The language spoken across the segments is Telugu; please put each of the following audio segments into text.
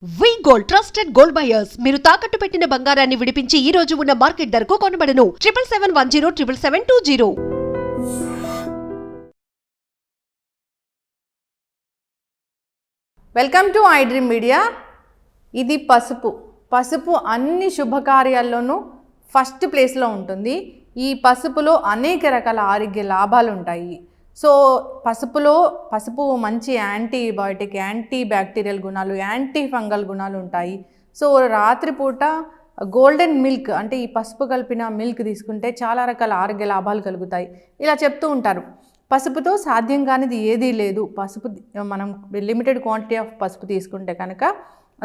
వి గోల్డ్ ట్రస్టెడ్ గోల్డ్ బయర్స్ మీరు తాకట్టు పెట్టిన బంగారాన్ని విడిపించి ఈ రోజు ఉన్న మార్కెట్ ధరకు కొనబడను 7771077720. Welcome to I dream media. ఇది పసుపు అన్ని శుభకార్యాల్లోనూ ఫస్ట్ ప్లేస్లో ఉంటుంది. ఈ పసుపులో అనేక రకాల ఆరోగ్య లాభాలు ఉంటాయి. సో పసుపు మంచి యాంటీబయాటిక్, యాంటీ బ్యాక్టీరియల్ గుణాలు, యాంటీ ఫంగల్ గుణాలు ఉంటాయి. సో రాత్రిపూట గోల్డెన్ మిల్క్ అంటే ఈ పసుపు కలిపిన మిల్క్ తీసుకుంటే చాలా రకాల ఆరోగ్య లాభాలు కలుగుతాయి. ఇలా చెప్తూ ఉంటారు. పసుపుతో సాధ్యం కానిది ఏదీ లేదు. మనం లిమిటెడ్ క్వాంటిటీ ఆఫ్ పసుపు తీసుకుంటే కనుక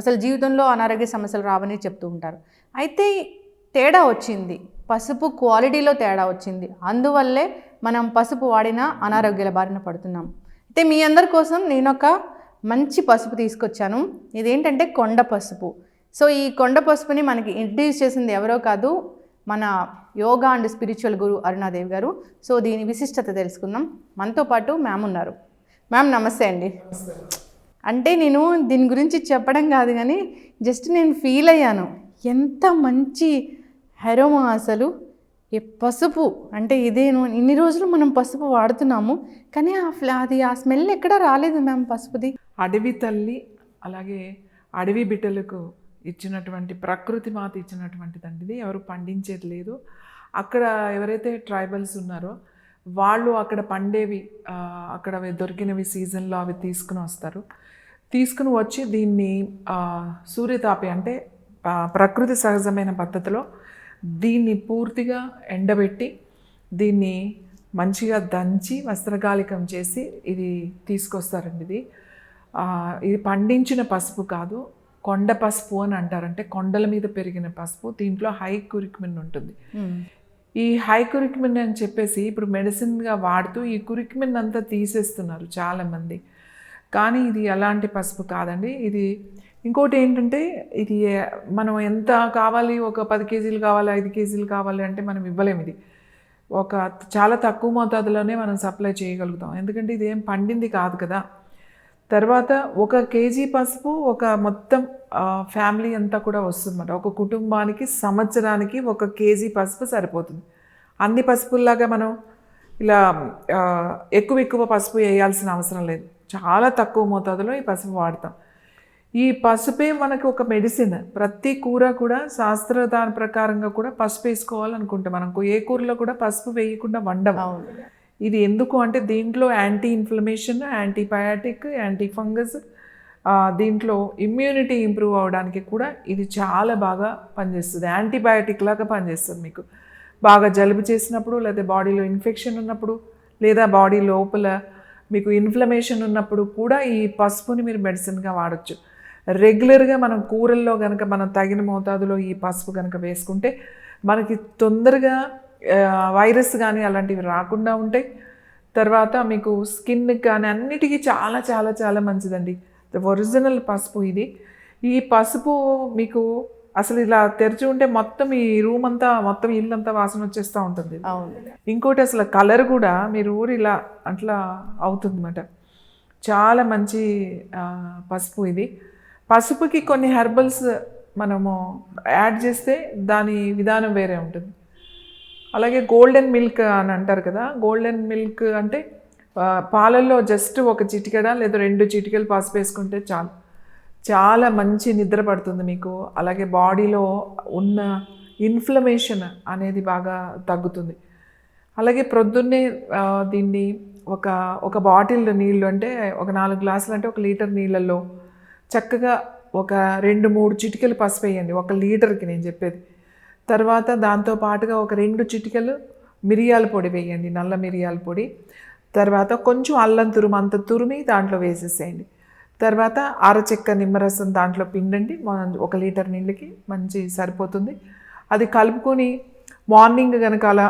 అసలు జీవితంలో అనారోగ్య సమస్యలు రావని చెప్తూ ఉంటారు. అయితే తేడా వచ్చింది, పసుపు క్వాలిటీలో తేడా వచ్చింది. అందువల్లే మనం పసుపు వాడిన అనారోగ్యాల బారిన పడుతున్నాం. అయితే మీ అందరి కోసం నేను ఒక మంచి పసుపు తీసుకొచ్చాను. ఇదేంటంటే కొండ పసుపు. సో ఈ కొండ పసుపుని మనకి ఇంట్రడ్యూస్ చేసింది ఎవరో కాదు, మన యోగా అండ్ స్పిరిచువల్ గురు అరుణాదేవి గారు. సో దీని విశిష్టత తెలుసుకుందాం. మనతో పాటు మ్యామ్ ఉన్నారు. మ్యామ్ నమస్తే అండి. అంటే నేను దీని గురించి చెప్పడం కాదు కానీ జస్ట్ నేను ఫీల్ అయ్యాను, ఎంత మంచి హెరోమా అసలు. పసుపు అంటే ఇదేను, ఇన్ని రోజులు మనం పసుపు వాడుతున్నాము కానీ ఆ స్మెల్ ఎక్కడా రాలేదు మ్యామ్ పసుపుది. అడవి తల్లి అలాగే అడవి బిడ్డలకు ఇచ్చినటువంటి ప్రకృతి మాత ఇచ్చినటువంటిదండి. ఇది ఎవరు పండించేది లేదు. అక్కడ ఎవరైతే ట్రైబల్స్ ఉన్నారో వాళ్ళు అక్కడ పండేవి, అక్కడ దొరికినవి సీజన్లో అవి తీసుకుని వచ్చి దీన్ని సూర్యతాపి అంటే ప్రకృతి సహజమైన పద్ధతిలో దీన్ని పూర్తిగా ఎండబెట్టి దీన్ని మంచిగా దంచి వస్త్రగాలికం చేసి ఇది తీసుకొస్తారండి. ఇది పండించిన పసుపు కాదు, కొండ పసుపు అని అంటారు. అంటే కొండల మీద పెరిగిన పసుపు. దీంట్లో హై కురిక్మిన్ ఉంటుంది. ఈ హై కురిక్మిన్ అని చెప్పేసి ఇప్పుడు మెడిసిన్గా వాడుతూ ఈ కురిక్మిన్ అంతా తీసేస్తున్నారు చాలామంది. కానీ ఇది అలాంటి పసుపు కాదండి. ఇది ఇంకోటి ఏంటంటే ఇది మనం ఎంత కావాలి, ఒక 10 కేజీలు కావాలి, 5 కేజీలు కావాలి అంటే మనం ఇవ్వలేము. ఇది చాలా తక్కువ మోతాదులోనే మనం సప్లై చేయగలుగుతాం, ఎందుకంటే ఇది ఏం పండింది కాదు కదా. తర్వాత 1 కేజీ పసుపు ఒక మొత్తం ఫ్యామిలీ అంతా కూడా వస్తుందన్నమాట. ఒక కుటుంబానికి సంవత్సరానికి 1 కేజీ పసుపు సరిపోతుంది. అన్ని పసుపుల్లాగా మనం ఇలా ఎక్కువ పసుపు వేయాల్సిన అవసరం లేదు. చాలా తక్కువ మోతాదులో ఈ పసుపు వాడతాం. ఈ పసుపే మనకు ఒక మెడిసిన్. ప్రతి కూర కూడా దాని ప్రకారంగా కూడా పసుపు వేసుకోవాలనుకుంటే మనం ఏ కూరలో కూడా పసుపు వేయకుండా వండము. ఇది ఎందుకు అంటే దీంట్లో anti inflammation, antibiotic, anti fungus, దీంట్లో ఇమ్యూనిటీ ఇంప్రూవ్ అవ్వడానికి కూడా ఇది చాలా బాగా పనిచేస్తుంది. యాంటీబయాటిక్ లాగా పనిచేస్తుంది. మీకు బాగా జలుబు చేసినప్పుడు, లేదా బాడీలో ఇన్ఫెక్షన్ ఉన్నప్పుడు, లేదా బాడీ లోపల మీకు ఇన్ఫ్లమేషన్ ఉన్నప్పుడు కూడా ఈ పసుపుని మీరు మెడిసిన్గా వాడచ్చు. రెగ్యులర్గా మనం కూరల్లో కనుక మనం తగిన మోతాదులో ఈ పసుపు కనుక వేసుకుంటే మనకి తొందరగా వైరస్ కానీ అలాంటివి రాకుండా ఉంటాయి. తర్వాత మీకు స్కిన్కి కానీ అన్నిటికీ చాలా చాలా చాలా మంచిదండి. ఒరిజినల్ పసుపు ఇది. ఈ పసుపు మీకు అసలు ఇలా తెరిచి ఉంటే మొత్తం ఈ రూమ్ అంతా, మొత్తం ఇల్లంతా వాసన వచ్చేస్తూ ఉంటుంది. ఇంకోటి అసలు కలర్ కూడా మీరు ఇలా అట్లా అవుతుంది అన్నమాట. చాలా మంచి పసుపు ఇది. పసుపుకి కొన్ని హెర్బల్స్ మనము యాడ్ చేస్తే దాని విధానం వేరే ఉంటుంది. అలాగే గోల్డెన్ మిల్క్ అని అంటారు కదా. గోల్డెన్ మిల్క్ అంటే పాలల్లో జస్ట్ 1 చిటికెడ లేదా 2 చిటికెలు పసుపు వేసుకుంటే చాలు, చాలా మంచి నిద్ర పడుతుంది మీకు. అలాగే బాడీలో ఉన్న ఇన్ఫ్లమేషన్ అనేది బాగా తగ్గుతుంది. అలాగే ప్రొద్దున్నే దీన్ని ఒక బాటిల్ నీళ్ళు అంటే ఒక 4 గ్లాసులు అంటే 1 లీటర్ నీళ్ళల్లో చక్కగా ఒక 2-3 చిటికెలు పసుపు వేయండి 1 లీటర్కి నేను చెప్పేది. తర్వాత దాంతో పాటుగా ఒక 2 చిటికెలు మిరియాల పొడి వేయండి, నల్ల మిరియాల పొడి. తర్వాత కొంచెం అల్లం అంత తురిమి దాంట్లో వేసేసేయండి. తర్వాత అరచెక్క నిమ్మరసం దాంట్లో పిండండి. 1 లీటర్ నీళ్ళకి మంచి సరిపోతుంది. అది కలుపుకొని మార్నింగ్ కనుక అలా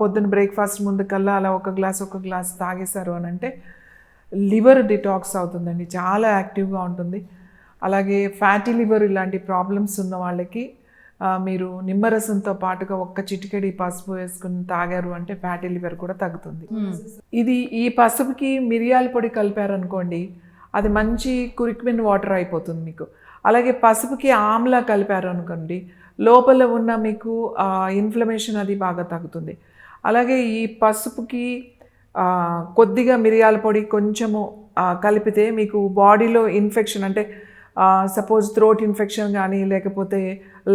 పొద్దున్న బ్రేక్ఫాస్ట్ ముందుకల్లా అలా ఒక గ్లాస్ తాగేశారు అని అంటే లివర్ డిటాక్స్ అవుతుందండి, చాలా యాక్టివ్గా ఉంటుంది. అలాగే ఫ్యాటీ లివర్ ఇలాంటి ప్రాబ్లమ్స్ ఉన్న వాళ్ళకి మీరు నిమ్మరసంతో పాటుగా 1 చిటికెడి పసుపు వేసుకుని తాగారు అంటే ఫ్యాటీ లివర్ కూడా తగ్గుతుంది. ఈ పసుపుకి మిరియాల పొడి కలిపారనుకోండి, అది మంచి కురిక్మిన్ వాటర్ అయిపోతుంది మీకు. అలాగే పసుపుకి ఆమ్లా కలిపారు అనుకోండి, లోపల ఉన్న మీకు ఇన్ఫ్లమేషన్ అది బాగా తగ్గుతుంది. అలాగే ఈ పసుపుకి కొద్దిగా మిరియాల పొడి కొంచెము కలిపితే మీకు బాడీలో ఇన్ఫెక్షన్ అంటే సపోజ్ థ్రోట్ ఇన్ఫెక్షన్ కానీ లేకపోతే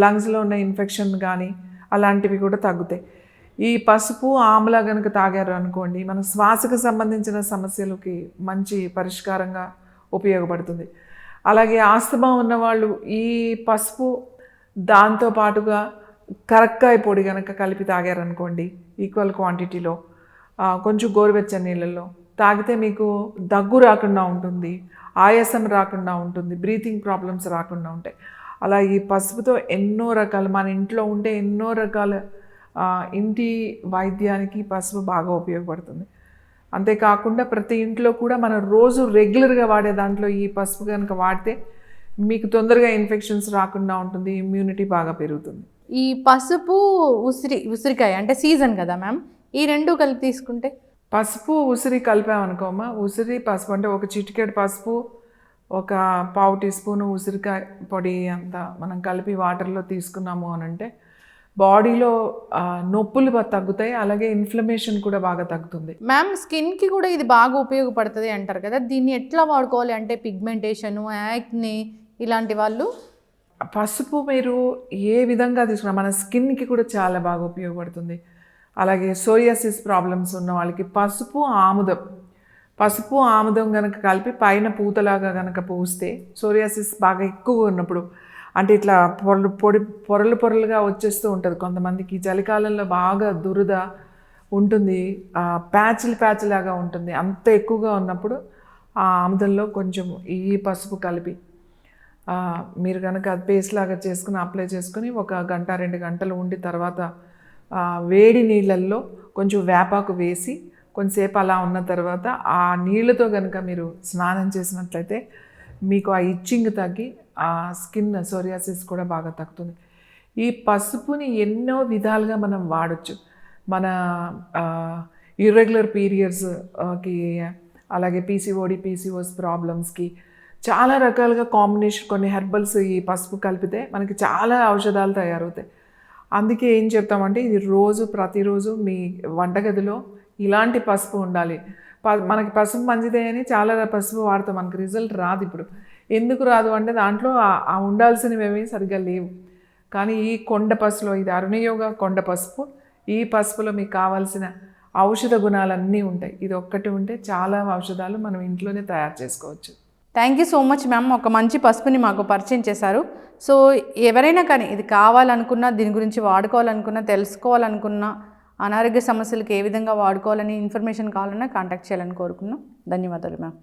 లంగ్స్లో ఉన్న ఇన్ఫెక్షన్ కానీ అలాంటివి కూడా తగ్గుతాయి. ఈ పసుపు ఆమ్లా కనుక తాగారు అనుకోండి, మన శ్వాసకు సంబంధించిన సమస్యలకి మంచి పరిష్కారంగా ఉపయోగపడుతుంది. అలాగే ఆస్తమా ఉన్నవాళ్ళు ఈ పసుపు దాంతో పాటుగా కరక్కాయ పొడి కనుక కలిపి తాగారనుకోండి ఈక్వల్ క్వాంటిటీలో కొంచెం గోరువెచ్చని నీళ్ళల్లో తాగితే మీకు దగ్గు రాకుండా ఉంటుంది, ఆయాసం రాకుండా ఉంటుంది, బ్రీతింగ్ ప్రాబ్లమ్స్ రాకుండా ఉంటాయి. అలా ఈ పసుపుతో ఎన్నో రకాల మన ఇంట్లో ఉండే ఎన్నో రకాల ఇంటి వైద్యానికి పసుపు బాగా ఉపయోగపడుతుంది. అంతేకాకుండా ప్రతి ఇంట్లో కూడా మనం రోజు రెగ్యులర్గా వాడే దాంట్లో ఈ పసుపు కనుక వాడితే మీకు తొందరగా ఇన్ఫెక్షన్స్ రాకుండా ఉంటుంది, ఇమ్యూనిటీ బాగా పెరుగుతుంది. ఈ పసుపు ఉసిరికాయ అంటే సీజన్ కదా మ్యామ్, ఈ రెండు కలిపి తీసుకుంటే? పసుపు ఉసిరి కలిపామనుకోమా, ఉసిరి పసుపు అంటే ఒక చిటికెడు పసుపు, ఒక పావు టీ స్పూను ఉసిరికాయ పొడి అంతా మనం కలిపి వాటర్లో తీసుకున్నాము అని అంటే బాడీలో నొప్పులు తగ్గుతాయి, అలాగే ఇన్ఫ్లమేషన్ కూడా బాగా తగ్గుతుంది. మ్యామ్ స్కిన్కి కూడా ఇది బాగా ఉపయోగపడుతుంది అంటారు కదా, దీన్ని ఎట్లా వాడుకోవాలి అంటే పిగ్మెంటేషను, యాక్నే ఇలాంటి వాళ్ళు? పసుపు మీరు ఏ విధంగా తీసుకున్నా మన స్కిన్కి కూడా చాలా బాగా ఉపయోగపడుతుంది. అలాగే సోరియాసిస్ ప్రాబ్లమ్స్ ఉన్న వాళ్ళకి పసుపు ఆముదం కనుక కలిపి పైన పూతలాగా కనుక పూస్తే సోరియాసిస్ బాగా ఎక్కువ ఉన్నప్పుడు అంటే ఇట్లా పొరలుగా వచ్చేస్తూ ఉంటుంది కొంతమందికి, చలికాలంలో బాగా దురద ఉంటుంది, ప్యాచ్ లాగా ఉంటుంది, అంత ఎక్కువగా ఉన్నప్పుడు ఆ ఆముదంలో కొంచెం ఈ పసుపు కలిపి మీరు కనుక అది పేస్ట్ లాగా చేసుకుని అప్లై చేసుకుని 1 గంట 2 గంటలు ఉండి తర్వాత వేడి నీళ్ళల్లో కొంచెం వేపాకు వేసి కొంచెంసేపు అలా ఉన్న తర్వాత ఆ నీళ్ళతో కనుక మీరు స్నానం చేసినట్లయితే మీకు ఆ ఇచ్చింగ్ తగ్గి ఆ స్కిన్ సోరియాసిస్ కూడా బాగా తగ్గుతుంది. ఈ పసుపుని ఎన్నో విధాలుగా మనం వాడచ్చు. మన ఇర్రెగ్యులర్ పీరియడ్స్కి అలాగే PCOS ప్రాబ్లమ్స్కి చాలా రకాలుగా కాంబినేషన్ కొన్ని హెర్బల్స్ ఈ పసుపు కలిపితే మనకి చాలా ఔషధాలు తయారవుతాయి. అందుకే ఏం చెప్తామంటే ఇది ప్రతిరోజు మీ వంటగదిలో ఇలాంటి పసుపు ఉండాలి. మనకి పసుపు మంచిదే అని చాలా పసుపు వాడతాం, మనకి రిజల్ట్ రాదు. ఇప్పుడు ఎందుకు రాదు అంటే దాంట్లో ఉండాల్సినవి సరిగ్గా లేవు. కానీ ఈ కొండ పసుపులో, ఇది అరుణయోగ కొండ పసుపు, ఈ పసుపులో మీకు కావాల్సిన ఔషధ గుణాలన్నీ ఉంటాయి. ఇది ఒక్కటి ఉంటే చాలా ఔషధాలు మనం ఇంట్లోనే తయారు చేసుకోవచ్చు. Thank you so much ma'am, ఒక మంచి పసుపుని మాకు పరిచయం చేశారు. సో ఎవరైనా కానీ ఇది కావాలనుకున్నా, దీని గురించి వాడుకోవాలనుకున్నా, తెలుసుకోవాలనుకున్నా, అనారోగ్య సమస్యలకు ఏ విధంగా వాడుకోవాలని ఇన్ఫర్మేషన్ కావాలన్నా కాంటాక్ట్ చేయాలని కోరుకున్నాం. ధన్యవాదాలు మ్యామ్.